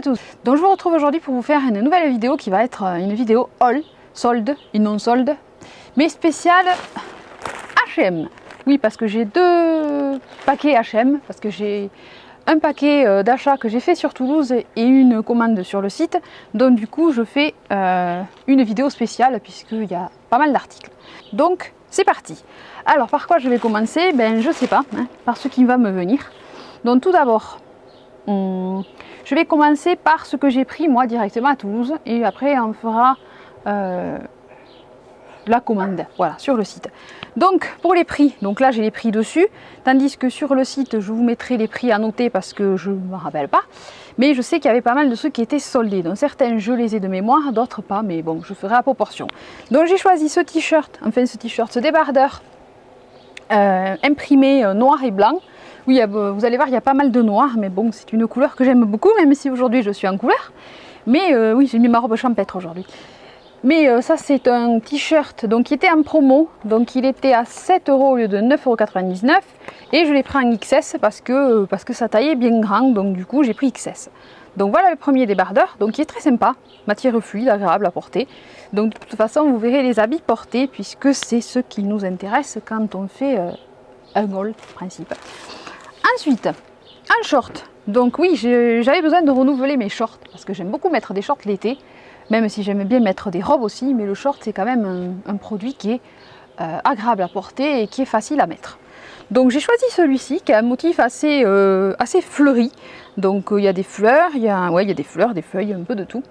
tous. Donc je vous retrouve aujourd'hui pour vous faire une nouvelle vidéo qui va être une vidéo haul, solde, une non solde, mais spéciale H&M. Oui, parce que j'ai deux paquets H&M, parce que j'ai un paquet d'achat que j'ai fait sur Toulouse et une commande sur le site. Donc du coup je fais une vidéo spéciale puisqu'il y a pas mal d'articles. Donc c'est parti. Alors par quoi je vais commencer? Ben je sais pas, hein, par ce qui va me venir. Donc tout d'abord, je vais commencer par ce que j'ai pris moi directement à Toulouse et après on fera la commande, voilà, sur le site. Donc pour les prix, donc là j'ai les prix dessus, tandis que sur le site je vous mettrai les prix à noter parce que je ne me rappelle pas, mais je sais qu'il y avait pas mal de ceux qui étaient soldés, donc certains je les ai de mémoire, d'autres pas, mais bon, je ferai à proportion. Donc j'ai choisi ce t-shirt, enfin ce débardeur imprimé noir et blanc. Oui, vous allez voir, il y a pas mal de noir, mais bon, c'est une couleur que j'aime beaucoup, même si aujourd'hui je suis en couleur. Mais oui, j'ai mis ma robe champêtre aujourd'hui. Mais ça, c'est un t-shirt qui était en promo, donc il était à 7 € au lieu de 9,99 € et je l'ai pris en XS parce que ça taillait bien grand, donc du coup j'ai pris XS. Donc voilà le premier débardeur, donc il est très sympa, matière fluide, agréable à porter. Donc de toute façon vous verrez les habits portés puisque c'est ce qui nous intéresse quand on fait un haul principe. Ensuite, un short. Donc oui, j'avais besoin de renouveler mes shorts parce que j'aime beaucoup mettre des shorts l'été. Même si j'aime bien mettre des robes aussi, mais le short c'est quand même un produit qui est agréable à porter et qui est facile à mettre. Donc j'ai choisi celui-ci qui a un motif assez fleuri. Donc il y a des fleurs, il y a des fleurs, des feuilles, un peu de tout.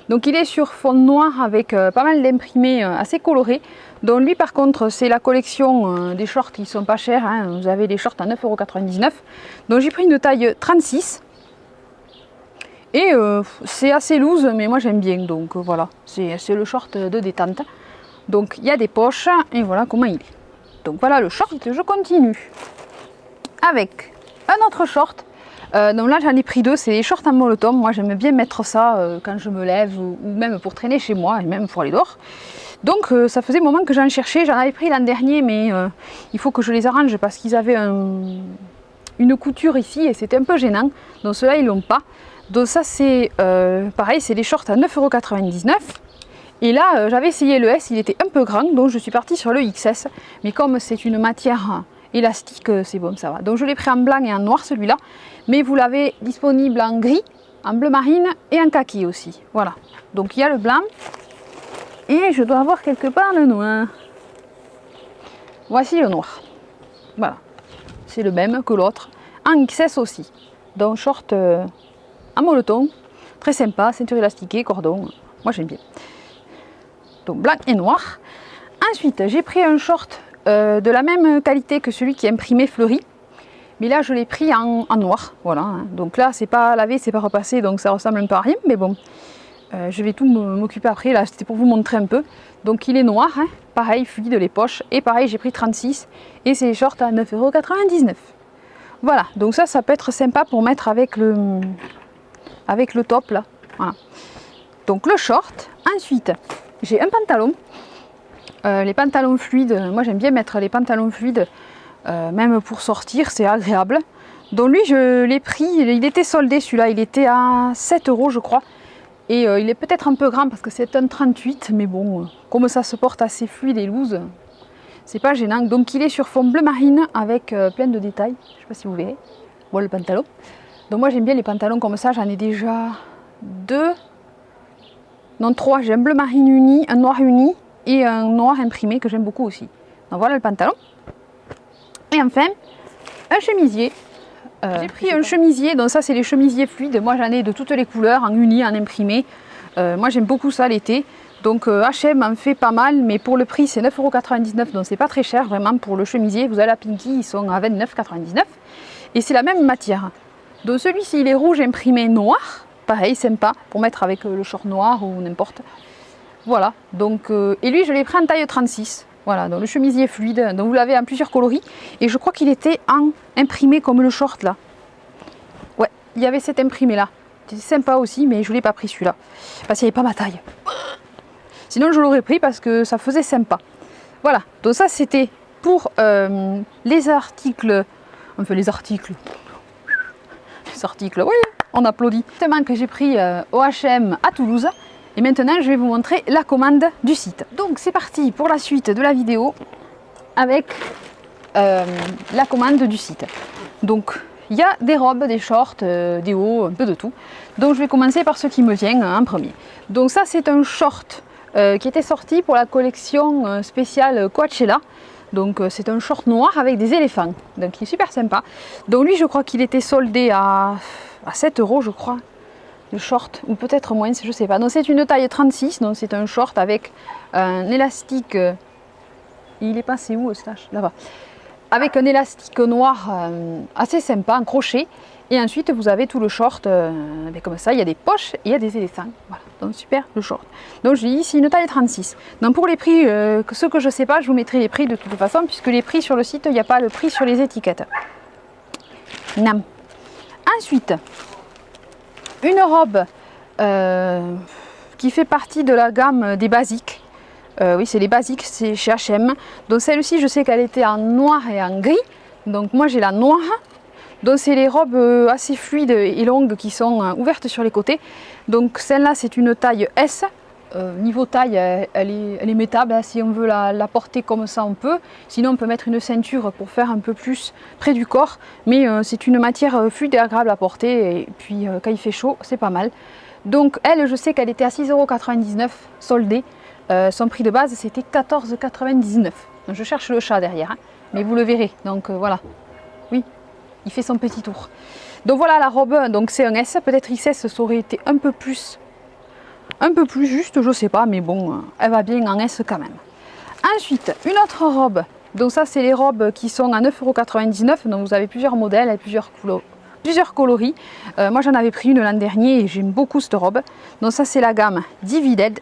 Donc il est sur fond noir avec pas mal d'imprimés assez colorés. Donc lui par contre c'est la collection des shorts qui sont pas chers, hein. Vous avez des shorts à 9,99 €. Donc j'ai pris une taille 36. Et c'est assez loose, mais moi j'aime bien, donc voilà, c'est le short de détente. Donc il y a des poches, et voilà comment il est. Donc voilà le short, je continue. Avec un autre short, donc là j'en ai pris deux, c'est des shorts en molleton. Moi j'aime bien mettre ça quand je me lève, ou même pour traîner chez moi, et même pour aller dehors. Donc ça faisait un moment que j'en cherchais, j'en avais pris l'an dernier, mais il faut que je les arrange parce qu'ils avaient une couture ici, et c'était un peu gênant. Donc ceux-là ils l'ont pas. Donc ça c'est pareil, c'est des shorts à 9,99 €. Et là j'avais essayé le S, il était un peu grand, donc je suis partie sur le XS. Mais comme c'est une matière élastique, c'est bon, ça va. Donc je l'ai pris en blanc et en noir celui-là. Mais vous l'avez disponible en gris, en bleu marine et en kaki aussi. Voilà. Donc il y a le blanc. Et je dois avoir quelque part le noir. Voici le noir. Voilà. C'est le même que l'autre. En XS aussi. Donc short en molleton, très sympa, ceinture élastiquée, cordon, moi j'aime bien. Donc blanc et noir. Ensuite j'ai pris un short de la même qualité que celui qui est imprimé fleuri, mais là je l'ai pris en noir, voilà. Hein. Donc là c'est pas lavé, c'est pas repassé, donc ça ressemble un peu à rien, mais bon, je vais tout m'occuper après, là c'était pour vous montrer un peu. Donc il est noir, hein. Pareil, fluide les poches, et pareil j'ai pris 36, et c'est les shorts à 9,99 €. Voilà, donc ça peut être sympa pour mettre avec le top là, voilà. Donc le short. Ensuite j'ai un pantalon, les pantalons fluides, moi j'aime bien mettre les pantalons fluides même pour sortir, c'est agréable. Donc lui je l'ai pris, il était soldé celui-là, il était à 7 € je crois, et il est peut-être un peu grand parce que c'est un 38, mais bon, comme ça se porte assez fluide et loose, c'est pas gênant. Donc il est sur fond bleu marine avec plein de détails, je sais pas si vous verrez, voilà le pantalon. Donc moi j'aime bien les pantalons comme ça, j'en ai déjà trois, j'ai un bleu marine uni, un noir uni et un noir imprimé que j'aime beaucoup aussi. Donc voilà le pantalon. Et enfin, un chemisier. J'ai pris un chemisier, donc ça c'est les chemisiers fluides, moi j'en ai de toutes les couleurs, en uni, en imprimé. Moi j'aime beaucoup ça l'été. Donc H&M en fait pas mal, mais pour le prix c'est 9,99 €, donc c'est pas très cher vraiment pour le chemisier. Vous avez la Pinky, ils sont à 29,99 € et c'est la même matière. Donc celui-ci il est rouge imprimé noir, pareil sympa pour mettre avec le short noir ou n'importe. Voilà, donc et lui je l'ai pris en taille 36. Voilà, donc le chemisier fluide, donc vous l'avez en plusieurs coloris, et je crois qu'il était en imprimé comme le short là. Ouais, il y avait cet imprimé là. C'était sympa aussi, mais je ne l'ai pas pris celui-là parce qu'il n'y avait pas ma taille. Sinon je l'aurais pris parce que ça faisait sympa. Voilà, donc ça c'était pour les articles, oui, On applaudit. Justement que j'ai pris au H&M à Toulouse. Et maintenant, je vais vous montrer la commande du site. Donc, c'est parti pour la suite de la vidéo avec la commande du site. Donc, il y a des robes, des shorts, des hauts, un peu de tout. Donc, je vais commencer par ce qui me vient en premier. Donc, ça, c'est un short qui était sorti pour la collection spéciale Coachella. Donc, c'est un short noir avec des éléphants. Donc, il est super sympa. Donc, lui, je crois qu'il était soldé à 7 €, je crois. Le short, ou peut-être moins, je sais pas. Donc c'est une taille 36, donc c'est un short avec un élastique. Il est passé où, slash là-bas. Avec un élastique noir assez sympa, en crochet. Et ensuite vous avez tout le short, comme ça, il y a des poches et il y a des éléphants. Voilà, donc super le short. Donc je dis ici une taille 36. Donc pour les prix, ceux que je sais pas, je vous mettrai les prix de toute façon, puisque les prix sur le site, il n'y a pas le prix sur les étiquettes. Nam. Ensuite, une robe qui fait partie de la gamme des basiques. Oui, c'est les basiques, c'est chez H&M. Donc celle-ci, je sais qu'elle était en noir et en gris. Donc moi, j'ai la noire. Donc c'est les robes assez fluides et longues qui sont ouvertes sur les côtés. Donc celle-là, c'est une taille S. Niveau taille, elle est mettable. Hein. Si on veut la porter comme ça, on peut. Sinon, on peut mettre une ceinture pour faire un peu plus près du corps. Mais c'est une matière fluide et agréable à porter. Et puis, quand il fait chaud, c'est pas mal. Donc, elle, je sais qu'elle était à 6,99 € soldée. Son prix de base, c'était 14,99 €. Je cherche le chat derrière. Hein. Mais vous le verrez. Donc, voilà. Oui, il fait son petit tour. Donc, voilà la robe. Donc, c'est un S. Peut-être XS, ça aurait été un peu plus juste, je sais pas, mais bon, elle va bien en S quand même. Ensuite, une autre robe. Donc ça, c'est les robes qui sont à 9,99 €. Donc vous avez plusieurs modèles et plusieurs coloris. Moi, j'en avais pris une l'an dernier et j'aime beaucoup cette robe. Donc ça, c'est la gamme Divided.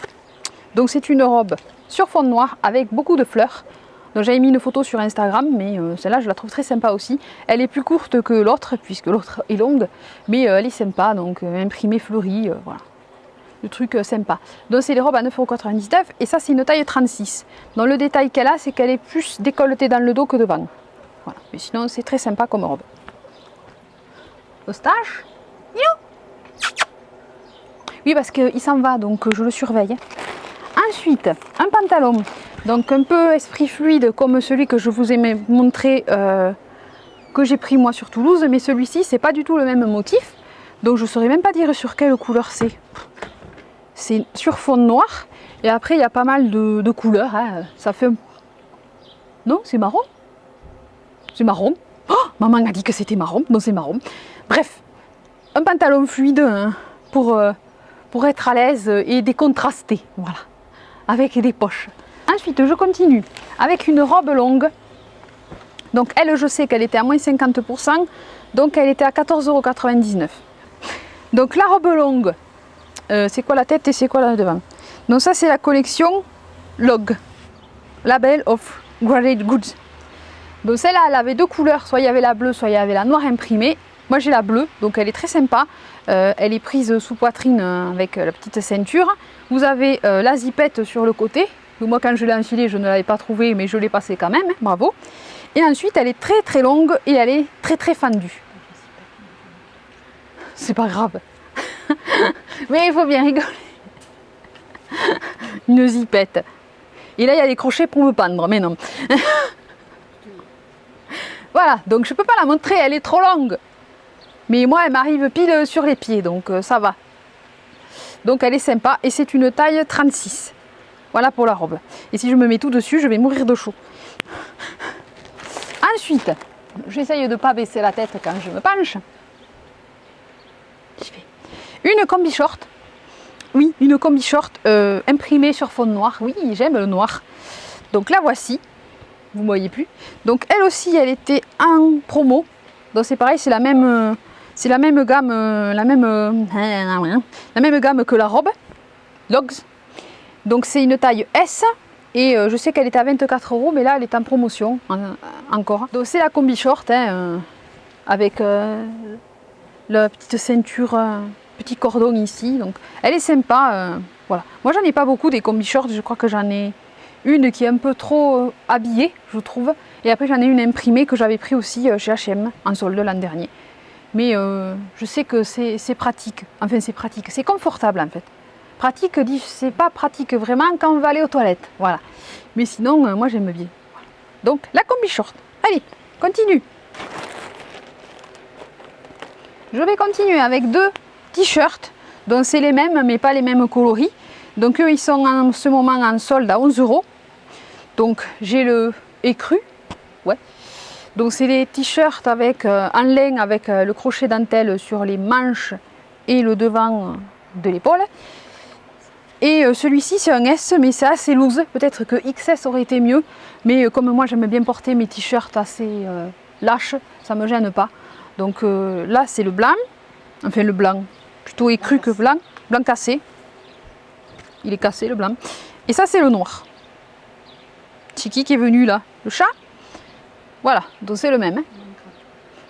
Donc c'est une robe sur fond noir avec beaucoup de fleurs. Donc j'avais mis une photo sur Instagram, mais celle-là, je la trouve très sympa aussi. Elle est plus courte que l'autre, puisque l'autre est longue, mais elle est sympa, donc imprimée fleurie, voilà. Le truc sympa. Donc c'est les robes à 9,99 € et ça c'est une taille 36. Donc le détail qu'elle a, c'est qu'elle est plus décolletée dans le dos que devant. Voilà. Mais sinon c'est très sympa comme robe. Eustache. Oui, parce qu'il s'en va, donc je le surveille. Ensuite, un pantalon. Donc un peu esprit fluide comme celui que je vous ai montré, que j'ai pris moi sur Toulouse. Mais celui-ci, c'est pas du tout le même motif. Donc je ne saurais même pas dire sur quelle couleur c'est. C'est sur fond noir et après il y a pas mal de couleurs. Hein. Ça fait. Non, c'est marron. C'est marron. Oh, maman a dit que c'était marron, donc c'est marron. Bref, un pantalon fluide hein, pour être à l'aise et décontrasté. Voilà, avec des poches. Ensuite, je continue avec une robe longue. Donc elle, je sais qu'elle était à moins 50%, donc elle était à 14,99 €. Donc la robe longue. C'est quoi la tête et c'est quoi là devant. Donc ça c'est la collection Log, Label of Graded Goods. Donc celle-là elle avait deux couleurs, soit il y avait la bleue, soit il y avait la noire imprimée. Moi j'ai la bleue, donc elle est très sympa. Elle est prise sous poitrine avec la petite ceinture. Vous avez la zipette sur le côté. Donc moi quand je l'ai enfilée je ne l'avais pas trouvée mais je l'ai passée quand même, hein, bravo. Et ensuite elle est très très longue et elle est très très fendue. C'est pas grave. Mais il faut bien rigoler. Une zipette. Et là, il y a des crochets pour me pendre, mais non. Voilà, donc je ne peux pas la montrer, elle est trop longue. Mais moi, elle m'arrive pile sur les pieds, donc ça va. Donc elle est sympa et c'est une taille 36. Voilà pour la robe. Et si je me mets tout dessus, je vais mourir de chaud. Ensuite, j'essaye de ne pas baisser la tête quand je me penche. Une combi short. Oui, une combi short imprimée sur fond noir. Oui, j'aime le noir. Donc la voici. Vous ne voyez plus. Donc elle aussi, elle était en promo. Donc c'est pareil, c'est la même gamme, la même gamme que la robe. Logs. Donc c'est une taille S. Et je sais qu'elle était à 24 €, mais là elle est en promotion encore. Donc c'est la combi short hein, avec la petite ceinture. Petit cordon ici, donc elle est sympa. Voilà. Moi j'en ai pas beaucoup des combi shorts, je crois que j'en ai une qui est un peu trop habillée, je trouve. Et après j'en ai une imprimée que j'avais pris aussi chez H&M en solde l'an dernier. mais je sais que c'est pratique. Enfin, c'est pratique, c'est confortable en fait. Pratique, c'est pas pratique vraiment quand on va aller aux toilettes, voilà. Mais sinon, moi j'aime bien. Donc, la combi short. Allez, continue. Je vais continuer avec 2 t-shirts, donc c'est les mêmes, mais pas les mêmes coloris. Donc eux, ils sont en ce moment en solde à 11 €. Donc j'ai le écru, ouais. Donc c'est des t-shirts avec en lin avec le crochet dentelle sur les manches et le devant de l'épaule. Et celui-ci c'est un S, mais c'est assez loose. Peut-être que XS aurait été mieux, mais comme moi j'aime bien porter mes t-shirts assez lâches, ça me gêne pas. Donc là c'est le blanc, enfin le blanc, plutôt écru que blanc, blanc cassé. Il est cassé le blanc. Et ça c'est le noir. Chiki qui est venu là, le chat. Voilà, donc c'est le même. Hein.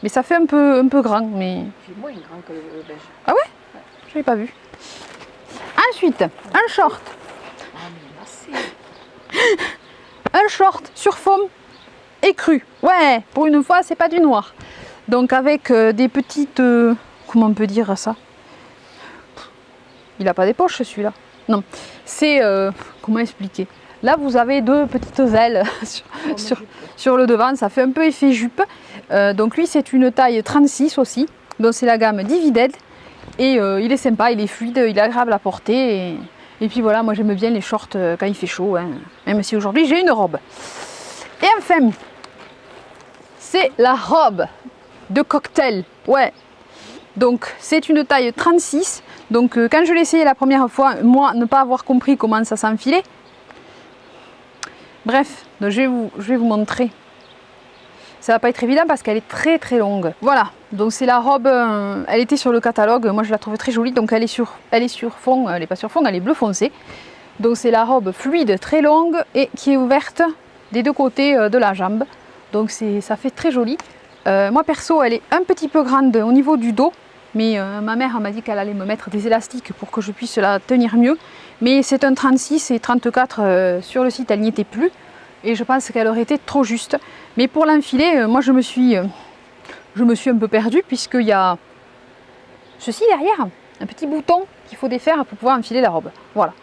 Mais ça fait un peu grand, mais. C'est moins grand que le beige. Ah ouais, ouais. Je l'avais pas vu. Ensuite, un short. Un short sur fond écru. Ouais, pour une fois c'est pas du noir. Donc avec des petites... comment on peut dire ça? Il n'a pas des poches celui-là. Non, c'est... comment expliquer? Là vous avez 2 petites ailes sur le devant, ça fait un peu effet jupe. Donc lui c'est une taille 36 aussi. Donc c'est la gamme Divided. Et il est sympa, il est fluide, il est agréable à porter. Et puis voilà, moi j'aime bien les shorts quand il fait chaud. Hein. Même si aujourd'hui j'ai une robe. Et enfin, c'est la robe de cocktail, ouais. Donc c'est une taille 36. Donc quand je l'ai essayé la première fois, moi ne pas avoir compris comment ça s'enfilait. Bref, donc je vais vous montrer. Ça va pas être évident parce qu'elle est très très longue. Voilà, donc c'est la robe, elle était sur le catalogue, moi je la trouve très jolie. Donc elle est sur fond, elle est pas sur fond, elle est bleu foncé. Donc c'est la robe fluide, très longue et qui est ouverte des 2 côtés de la jambe. Donc ça fait très joli. Moi perso, elle est un petit peu grande au niveau du dos, mais ma mère m'a dit qu'elle allait me mettre des élastiques pour que je puisse la tenir mieux. Mais c'est un 36 et 34 sur le site, elle n'y était plus. Et je pense qu'elle aurait été trop juste. Mais pour l'enfiler, moi je me suis un peu perdue puisqu'il y a ceci derrière, un petit bouton qu'il faut défaire pour pouvoir enfiler la robe. Voilà.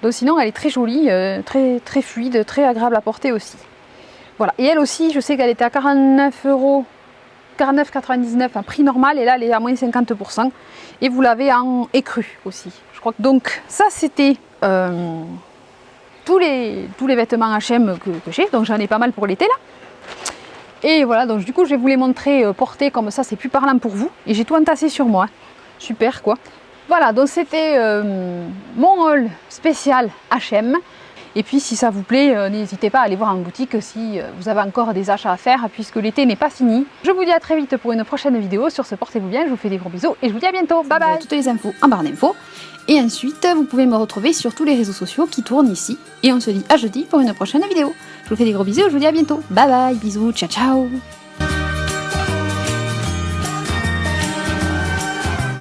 Donc sinon elle est très jolie, très, très fluide, très agréable à porter aussi. Voilà. Et elle aussi, je sais qu'elle était à 49 €, 49,99 € en prix normal et là elle est à moins 50%. Et vous l'avez en écru aussi. Je crois que donc ça c'était tous les vêtements H&M que j'ai, donc j'en ai pas mal pour l'été là. Et voilà, donc du coup je vais vous les montrer portés comme ça, c'est plus parlant pour vous. Et j'ai tout entassé sur moi, super quoi. Voilà, donc c'était mon haul spécial H&M. Et puis si ça vous plaît, n'hésitez pas à aller voir en boutique si vous avez encore des achats à faire, puisque l'été n'est pas fini. Je vous dis à très vite pour une prochaine vidéo. Sur ce, portez-vous bien, je vous fais des gros bisous et je vous dis à bientôt. Bye bye. Toutes les infos en barre d'infos. Et ensuite, vous pouvez me retrouver sur tous les réseaux sociaux qui tournent ici. Et on se dit à jeudi pour une prochaine vidéo. Je vous fais des gros bisous, je vous dis à bientôt. Bye bye, bisous, ciao ciao.